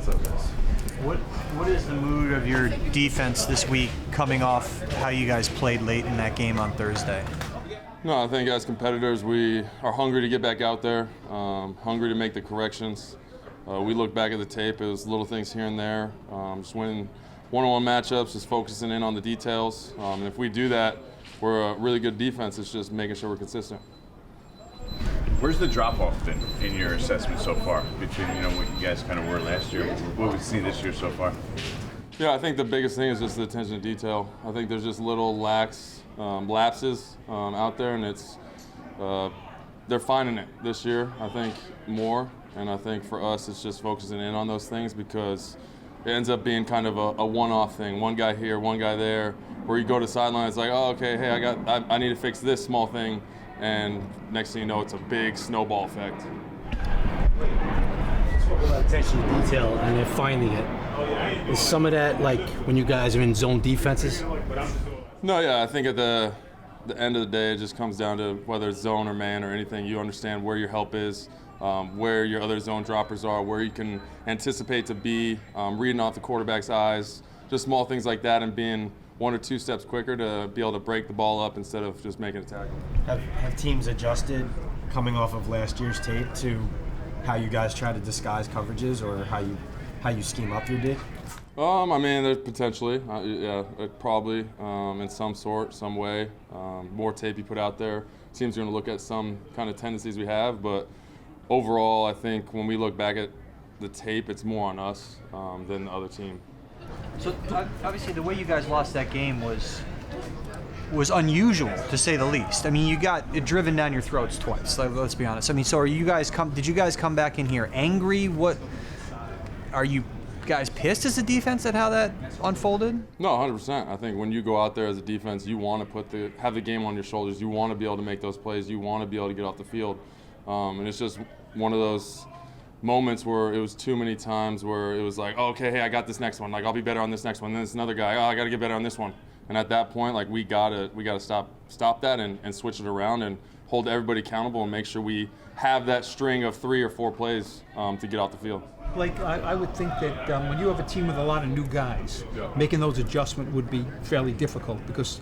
What's up, guys? What is the mood of your defense this week coming off how you guys played late in that game on Thursday? No, I think as competitors, we are hungry to get back out there, hungry to make the corrections. We look back at the tape, it was little things here and there, just winning one-on-one matchups, just focusing in on the details. And if we do that, we're a really good defense. It's just making sure we're consistent. Where's the drop-off been in your assessment so far between what you guys kind of were last year, what we've seen this year so far? Yeah, I think the biggest thing is just the attention to detail. I think there's just little lapses out there, and it's they're finding it this year, I think, more. And I think for us, it's just focusing in on those things because it ends up being kind of a one-off thing. One guy here, one guy there, where you go to sideline, it's like, oh, okay, hey, I need to fix this small thing. And next thing you know, it's a big snowball effect. Talk about attention to detail, and they're finding it. Is some of that like when you guys are in zone defenses? No, yeah, I think at the end of the day, it just comes down to whether it's zone or man or anything. You understand where your help is, where your other zone droppers are, where you can anticipate to be, reading off the quarterback's eyes, just small things like that, and being one or two steps quicker to be able to break the ball up instead of just making a tackle. Have teams adjusted coming off of last year's tape to how you guys try to disguise coverages or how you scheme up your D? I mean, there's potentially, probably in some sort, some way. More tape you put out there, teams are going to look at some kind of tendencies we have, but overall, I think when we look back at the tape, it's more on us than the other team. So obviously, the way you guys lost that game was unusual, to say the least. I mean, you got it driven down your throats twice. Let's be honest. I mean, so did you guys come back in here angry? What are you guys pissed as a defense at how that unfolded? No, 100%. I think when you go out there as a defense, you want to have the game on your shoulders. You want to be able to make those plays. You want to be able to get off the field. And it's just one of those moments where it was too many times where it was like, oh, okay, hey, I got this next one. Like, I'll be better on this next one. And then there's another guy, oh, I got to get better on this one. And at that point, like, we gotta stop that and switch it around and hold everybody accountable and make sure we have that string of 3 or 4 plays to get off the field. Blake, I would think that when you have a team with a lot of new guys, making those adjustments would be fairly difficult because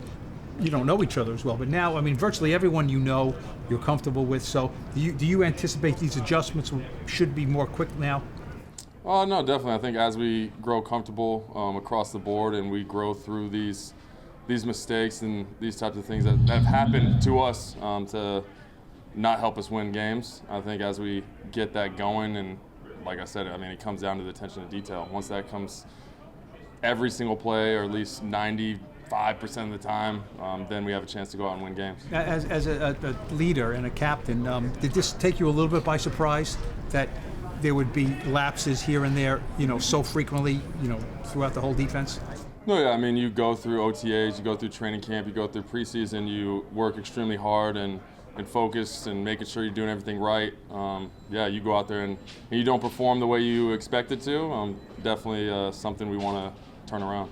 you don't know each other as well. But now, I mean, virtually everyone you know, you're comfortable with. So do you anticipate these adjustments should be more quick now? No, definitely. I think as we grow comfortable across the board and we grow through these mistakes and these types of things that have happened to us to not help us win games, I think as we get that going, and like I said, I mean, it comes down to the attention to detail. Once that comes every single play, or at least 95% of the time, then we have a chance to go out and win games. As a leader and a captain, did this take you a little bit by surprise that there would be lapses here and there, so frequently, throughout the whole defense? No, yeah, I mean, you go through OTAs, you go through training camp, you go through preseason, you work extremely hard and focused and making sure you're doing everything right. You go out there and you don't perform the way you expected to. Definitely something we want to turn around.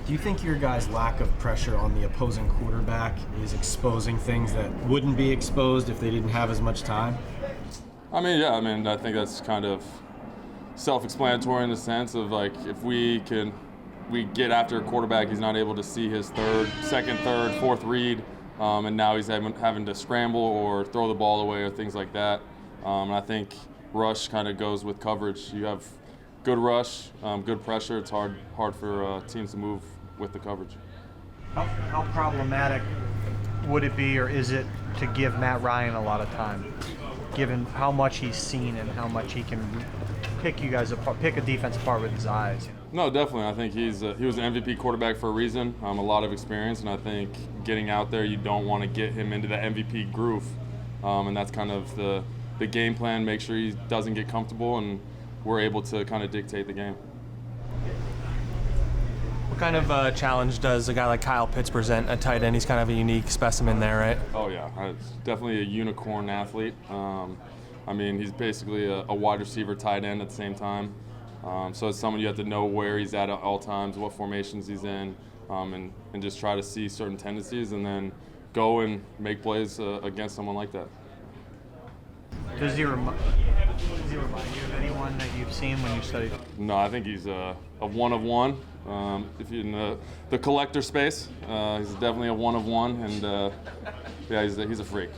Do you think your guys' lack of pressure on the opposing quarterback is exposing things that wouldn't be exposed if they didn't have as much time? I mean, yeah, I think that's kind of self-explanatory in the sense of, like, if we get after a quarterback, he's not able to see his second, third, fourth read, and now he's having to scramble or throw the ball away or things like that. And I think rush kind of goes with coverage. You have good rush, good pressure. It's hard for teams to move with the coverage. How problematic would it be, or is it, to give Matt Ryan a lot of time, given how much he's seen and how much he can pick you guys apart, pick a defense apart with his eyes? No, definitely. I think he was an MVP quarterback for a reason. A lot of experience, and I think getting out there, you don't want to get him into the MVP groove, and that's kind of the game plan. Make sure he doesn't get comfortable, and we're able to kind of dictate the game. What kind of challenge does a guy like Kyle Pitts present at tight end? He's kind of a unique specimen there, right? Oh yeah, it's definitely a unicorn athlete. I mean, he's basically a wide receiver tight end at the same time. So it's someone you have to know where he's at all times, what formations he's in, and just try to see certain tendencies and then go and make plays against someone like that. Does he he remind you of anyone that you've seen when you studied? No, I think he's a one of one. If you're in the collector space, he's definitely a one of one, and yeah, he's a freak.